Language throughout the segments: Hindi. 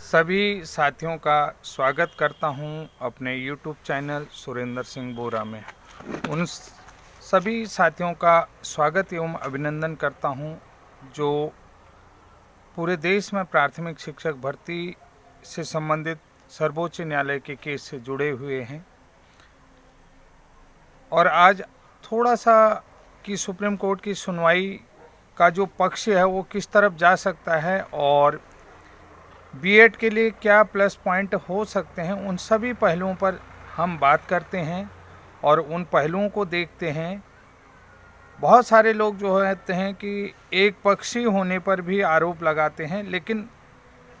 सभी साथियों का स्वागत करता हूं अपने YouTube चैनल सुरेंद्र सिंह बोरा में। उन सभी साथियों का स्वागत एवं अभिनंदन करता हूं जो पूरे देश में प्राथमिक शिक्षक भर्ती से संबंधित सर्वोच्च न्यायालय के केस से जुड़े हुए हैं। और आज थोड़ा सा कि सुप्रीम कोर्ट की सुनवाई का जो पक्ष है वो किस तरफ जा सकता है और बीएड के लिए क्या प्लस पॉइंट हो सकते हैं, उन सभी पहलुओं पर हम बात करते हैं और उन पहलुओं को देखते हैं। बहुत सारे लोग जो कहते हैं कि एक पक्षी होने पर भी आरोप लगाते हैं, लेकिन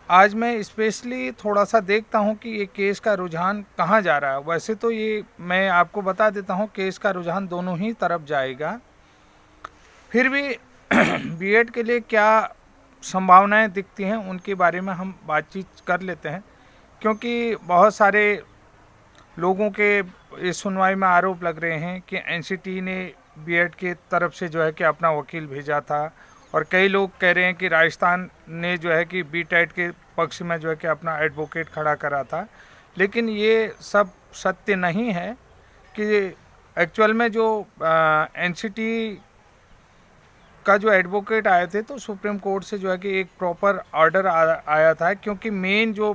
आज मैं स्पेशली थोड़ा सा देखता हूं कि ये केस का रुझान कहां जा रहा है। वैसे तो ये मैं आपको बता देता हूं, केस का रुझान दोनों ही तरफ जाएगा। फिर भी बीएड के लिए क्या संभावनाएं दिखती हैं उनके बारे में हम बातचीत कर लेते हैं, क्योंकि बहुत सारे लोगों के इस सुनवाई में आरोप लग रहे हैं कि एनसीटी ने बीएड के तरफ से जो है कि अपना वकील भेजा था, और कई लोग कह रहे हैं कि राजस्थान ने जो है कि बीटेड के पक्ष में जो है कि अपना एडवोकेट खड़ा करा था। लेकिन ये सब सत्य नहीं है कि एक्चुअल में जो एनसीटी का जो एडवोकेट आए थे तो सुप्रीम कोर्ट से जो है कि एक प्रॉपर ऑर्डर आया था, क्योंकि मेन जो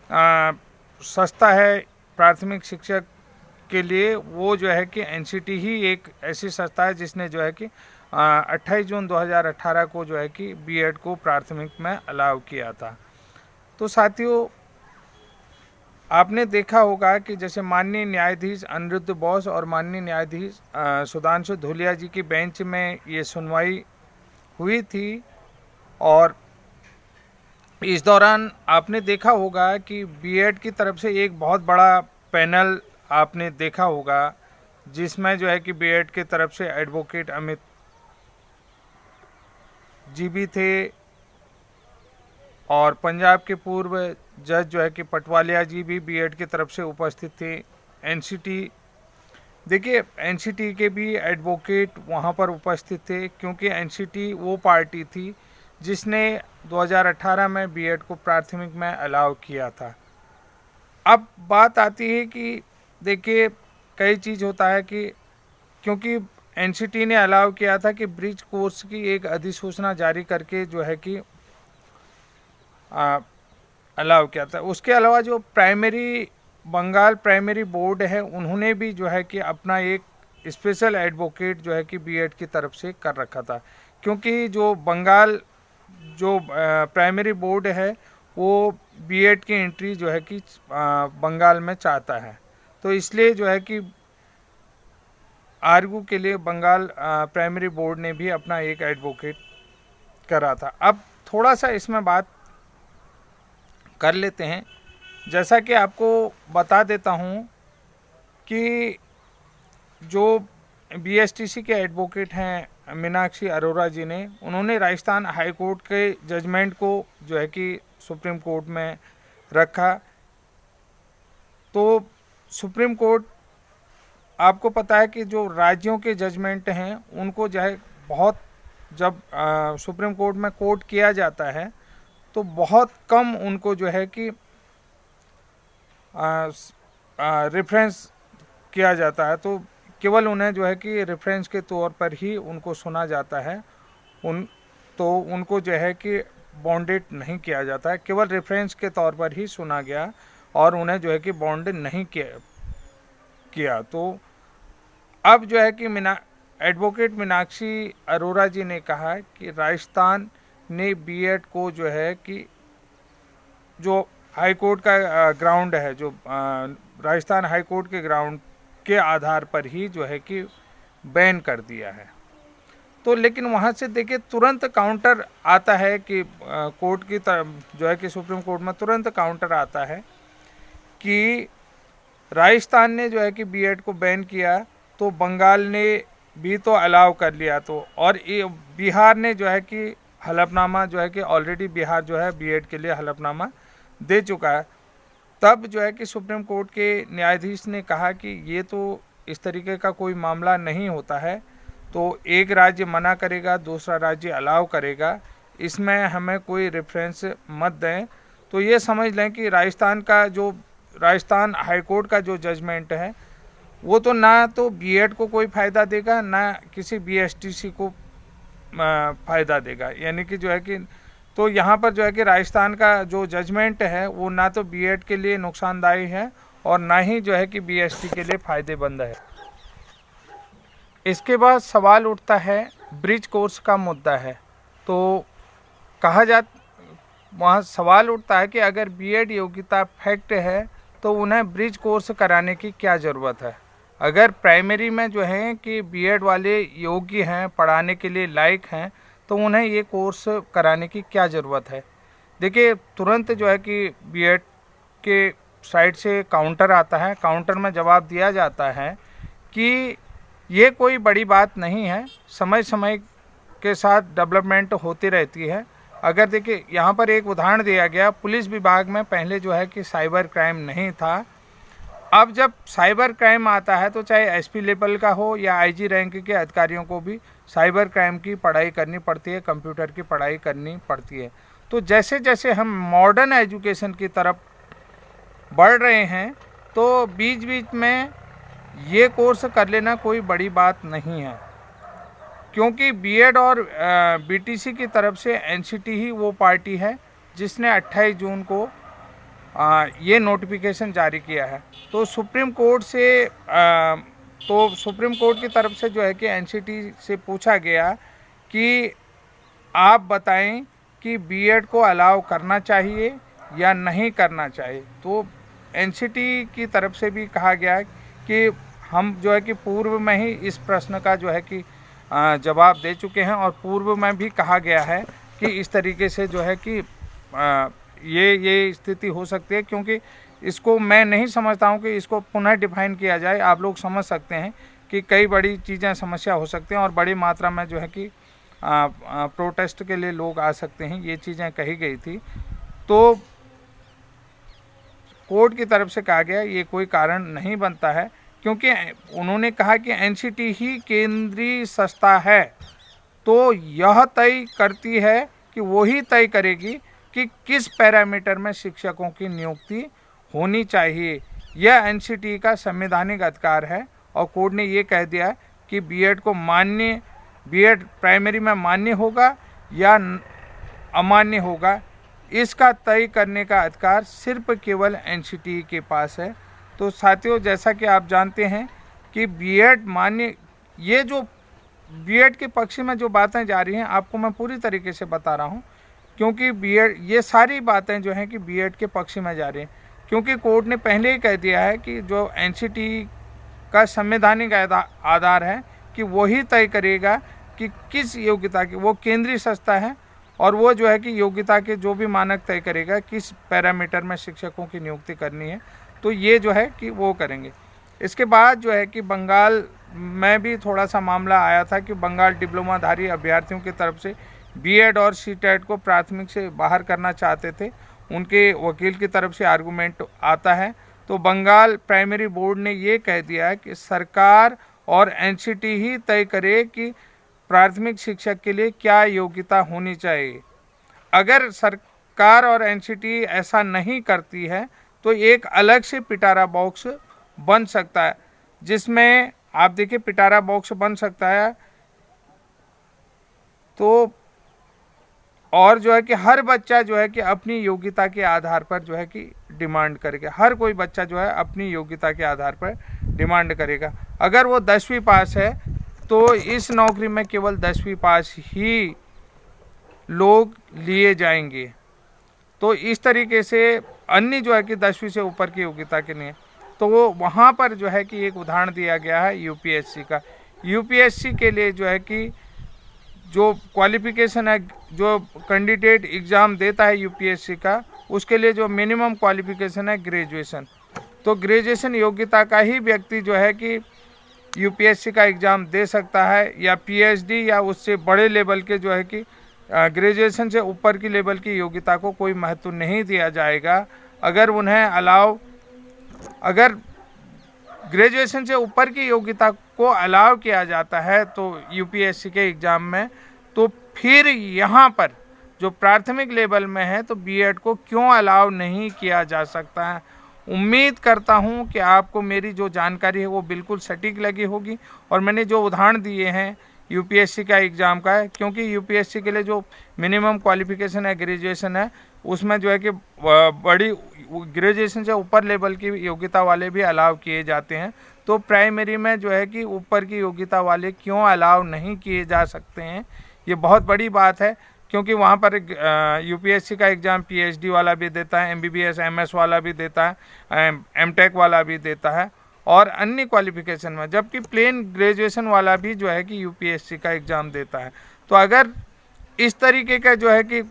संस्था है प्राथमिक शिक्षक के लिए वो जो है कि एनसीटी ही एक ऐसी संस्था है जिसने जो है कि 28 जून 2018 को जो है कि बीएड को प्राथमिक में अलाउ किया था। तो साथियों, आपने देखा होगा कि जैसे माननीय न्यायाधीश अनिरुद्ध बोस और माननीय न्यायाधीश सुधांशु धूलिया जी की बेंच में ये सुनवाई हुई थी, और इस दौरान आपने देखा होगा कि बीएड की तरफ से एक बहुत बड़ा पैनल आपने देखा होगा, जिसमें जो है कि बीएड की तरफ से एडवोकेट अमित जी भी थे, और पंजाब के पूर्व जज जो है कि पटवालिया जी भी बीएड की तरफ से उपस्थित थे। एनसीटी, देखिए एनसीटी के भी एडवोकेट वहाँ पर उपस्थित थे, क्योंकि एनसीटी वो पार्टी थी जिसने 2018 में बीएड को प्राथमिक में अलाउ किया था। अब बात आती है कि देखिए कई चीज़ होता है कि क्योंकि एनसीटी ने अलाउ किया था कि ब्रिज कोर्स की एक अधिसूचना जारी करके जो है कि अलाउ किया था। उसके अलावा जो बंगाल प्राइमरी बोर्ड है उन्होंने भी जो है कि अपना एक स्पेशल एडवोकेट जो है कि बीएड की तरफ से कर रखा था, क्योंकि जो बंगाल जो प्राइमरी बोर्ड है वो बीएड की एंट्री जो है कि बंगाल में चाहता है, तो इसलिए जो है कि आर्गू के लिए बंगाल प्राइमरी बोर्ड ने भी अपना एक एडवोकेट करा था। अब थोड़ा सा इसमें बात कर लेते हैं। जैसा कि आपको बता देता हूं कि जो बीएसटीसी के एडवोकेट हैं मीनाक्षी अरोरा जी ने, उन्होंने राजस्थान हाई कोर्ट के जजमेंट को जो है कि सुप्रीम कोर्ट में रखा। तो सुप्रीम कोर्ट, आपको पता है कि जो राज्यों के जजमेंट हैं उनको जो है बहुत, जब सुप्रीम कोर्ट में कोर्ट किया जाता है तो बहुत कम उनको जो है कि रेफरेंस किया जाता है, तो केवल उन्हें जो है कि रेफरेंस के तौर पर ही उनको सुना जाता है। उनको जो है कि बॉन्डेड नहीं किया जाता है, केवल रेफरेंस के तौर पर ही सुना गया और उन्हें जो है कि बॉन्डेड नहीं किया। तो अब जो है कि एडवोकेट मीनाक्षी अरोरा जी ने कहा कि राजस्थान ने बीएड को जो है कि जो हाई कोर्ट का ग्राउंड है, जो राजस्थान हाई कोर्ट के ग्राउंड के आधार पर ही जो है कि बैन कर दिया है। तो लेकिन वहाँ से देखिए तुरंत काउंटर आता है कि कोर्ट की तरफ जो है कि सुप्रीम कोर्ट में तुरंत काउंटर आता है कि राजस्थान ने जो है कि बीएड को बैन किया तो बंगाल ने भी तो अलाउ कर लिया, तो और बिहार ने जो है कि हलफनामा जो है कि ऑलरेडी बिहार जो है बीएड के लिए हलफनामा दे चुका है। तब जो है कि सुप्रीम कोर्ट के न्यायाधीश ने कहा कि ये तो इस तरीके का कोई मामला नहीं होता है, तो एक राज्य मना करेगा दूसरा राज्य अलाउ करेगा, इसमें हमें कोई रेफरेंस मत दें। तो ये समझ लें कि राजस्थान हाई कोर्ट का जो जजमेंट है वो तो ना तो बीएड को कोई फ़ायदा देगा, ना किसी बीएसटीसी को फ़ायदा देगा। यानी कि जो है कि तो यहाँ पर जो है कि राजस्थान का जो जजमेंट है वो ना तो बीएड के लिए नुकसानदायी है और ना ही जो है कि बीएसटी के लिए फ़ायदेमंद है। इसके बाद सवाल उठता है ब्रिज कोर्स का मुद्दा है। तो वहाँ सवाल उठता है कि अगर बीएड योग्यता फैक्ट है तो उन्हें ब्रिज कोर्स कराने की क्या ज़रूरत है। अगर प्राइमरी में जो है कि बीएड वाले योग्य हैं, पढ़ाने के लिए लायक हैं, तो उन्हें ये कोर्स कराने की क्या ज़रूरत है। देखिए, तुरंत जो है कि बीएड के साइड से काउंटर आता है, काउंटर में जवाब दिया जाता है कि ये कोई बड़ी बात नहीं है, समय समय के साथ डेवलपमेंट होती रहती है। अगर देखिए यहाँ पर एक उदाहरण दिया गया, पुलिस विभाग में पहले जो है कि साइबर क्राइम नहीं था। अब जब साइबर क्राइम आता है तो चाहे एसपी लेवल का हो या आईजी रैंक के अधिकारियों को भी साइबर क्राइम की पढ़ाई करनी पड़ती है, कंप्यूटर की पढ़ाई करनी पड़ती है। तो जैसे जैसे हम मॉडर्न एजुकेशन की तरफ बढ़ रहे हैं तो बीच बीच में ये कोर्स कर लेना कोई बड़ी बात नहीं है, क्योंकि बीएड और बीटीसी की तरफ से एनसीटी ही वो पार्टी है जिसने 28 जून को ये नोटिफिकेशन जारी किया है। तो सुप्रीम कोर्ट की तरफ से जो है कि एनसीटी से पूछा गया कि आप बताएं कि बीएड को अलाउ करना चाहिए या नहीं करना चाहिए। तो एनसीटी की तरफ से भी कहा गया कि हम जो है कि पूर्व में ही इस प्रश्न का जो है कि जवाब दे चुके हैं और पूर्व में भी कहा गया है कि इस तरीके से जो है कि ये स्थिति हो सकती है, क्योंकि इसको मैं नहीं समझता हूँ कि इसको पुनः डिफाइन किया जाए। आप लोग समझ सकते हैं कि कई बड़ी चीज़ें समस्या हो सकती हैं और बड़ी मात्रा में जो है कि प्रोटेस्ट के लिए लोग आ सकते हैं, ये चीज़ें कही गई थी। तो कोर्ट की तरफ से कहा गया ये कोई कारण नहीं बनता है, क्योंकि उन्होंने कहा कि एनसीटी ही केंद्रीय संस्था है, तो यह तय करती है कि वही तय करेगी कि किस पैरामीटर में शिक्षकों की नियुक्ति होनी चाहिए। यह एनसीटी का संवैधानिक अधिकार है और कोर्ट ने ये कह दिया कि बीएड प्राइमरी में मान्य होगा या अमान्य होगा, इसका तय करने का अधिकार सिर्फ केवल एनसीटी के पास है। तो साथियों, जैसा कि आप जानते हैं कि बीएड मान्य, ये जो बीएड के पक्ष में जो बातें जा रही हैं आपको मैं पूरी तरीके से बता रहा हूं, क्योंकि बीएड, ये सारी बातें जो हैं कि बीएड के पक्ष में जा रही हैं, क्योंकि कोर्ट ने पहले ही कह दिया है कि जो एनसीटी का संवैधानिक आधार है कि वही तय करेगा कि किस योग्यता की, वो केंद्रीय संस्था है और वो जो है कि योग्यता के जो भी मानक तय करेगा किस पैरामीटर में शिक्षकों की नियुक्ति करनी है, तो ये जो है कि वो करेंगे। इसके बाद जो है कि बंगाल में भी थोड़ा सा मामला आया था कि बंगाल डिप्लोमाधारी अभ्यर्थियों की तरफ से बीएड और सीटेट को प्राथमिक से बाहर करना चाहते थे, उनके वकील की तरफ से आर्गूमेंट आता है। तो बंगाल प्राइमरी बोर्ड ने ये कह दिया है कि सरकार और एनसीटी ही तय करे कि प्राथमिक शिक्षक के लिए क्या योग्यता होनी चाहिए। अगर सरकार और एनसीटी ऐसा नहीं करती है तो एक अलग से पिटारा बॉक्स बन सकता है, जिसमें आप देखिए पिटारा बॉक्स बन सकता है। तो और जो है कि हर बच्चा जो है कि अपनी योग्यता के आधार पर जो है कि डिमांड करेगा, हर कोई बच्चा जो है अपनी योग्यता के आधार पर डिमांड करेगा। अगर वो 10वीं पास है तो इस नौकरी में केवल 10वीं पास ही लोग लिए जाएंगे। तो इस तरीके से अन्य जो है कि 10वीं से ऊपर की योग्यता के लिए, तो वो वहाँ पर जो है कि एक उदाहरण दिया गया है यूपीएससी का। यूपीएससी के लिए जो है कि जो क्वालिफिकेशन है, जो कैंडिडेट एग्ज़ाम देता है यूपीएससी का, उसके लिए जो मिनिमम क्वालिफिकेशन है ग्रेजुएशन। तो ग्रेजुएशन योग्यता का ही व्यक्ति जो है कि यूपीएससी का एग्ज़ाम दे सकता है, या पीएचडी या उससे बड़े लेवल के जो है कि ग्रेजुएशन से ऊपर की लेवल की योग्यता को कोई महत्व नहीं दिया जाएगा। अगर ग्रेजुएशन से ऊपर की योग्यता को अलाउ किया जाता है तो यूपीएससी के एग्ज़ाम में, तो फिर यहाँ पर जो प्राथमिक लेवल में है तो बीएड को क्यों अलाउ नहीं किया जा सकता है। उम्मीद करता हूं कि आपको मेरी जो जानकारी है वो बिल्कुल सटीक लगी होगी और मैंने जो उदाहरण दिए हैं यूपीएससी का एग्ज़ाम का है, क्योंकि यूपीएससी के लिए जो मिनिमम क्वालिफिकेशन है ग्रेजुएशन है, उसमें जो है कि बड़ी ग्रेजुएशन से ऊपर लेवल की योग्यता वाले भी अलाउ किए जाते हैं। तो प्राइमरी में जो है कि ऊपर की योग्यता वाले क्यों अलाउ नहीं किए जा सकते हैं, ये बहुत बड़ी बात है। क्योंकि वहाँ पर यूपीएससी का एग्ज़ाम पीएचडी वाला भी देता है, एमबीबीएस एमएस वाला भी देता है, एमटेक वाला भी देता है और अन्य क्वालिफिकेशन में, जबकि प्लेन ग्रेजुएशन वाला भी जो है कि यूपीएससी का एग्ज़ाम देता है। तो अगर इस तरीके का जो है कि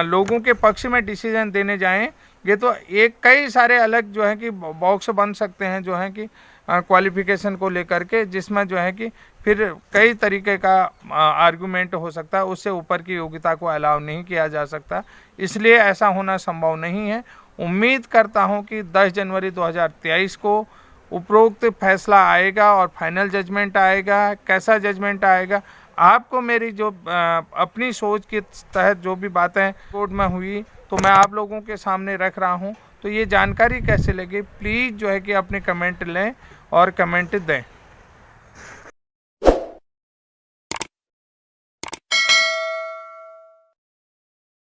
लोगों के पक्ष में डिसीजन देने जाएंगे तो एक कई सारे अलग जो है कि बॉक्स बन सकते हैं जो है कि क्वालिफिकेशन को लेकर के, जिसमें जो है कि फिर कई तरीके का आर्गुमेंट हो सकता है, उससे ऊपर की योग्यता को अलाउ नहीं किया जा सकता, इसलिए ऐसा होना संभव नहीं है। उम्मीद करता हूं कि 10 जनवरी 2023 को उपरोक्त फैसला आएगा और फाइनल जजमेंट आएगा। कैसा जजमेंट आएगा, आपको मेरी जो अपनी सोच के तहत जो भी बातें कोर्ट में हुई तो मैं आप लोगों के सामने रख रहा हूं। तो ये जानकारी कैसे लगी प्लीज़ जो है कि अपने कमेंट लें और कमेंट दें।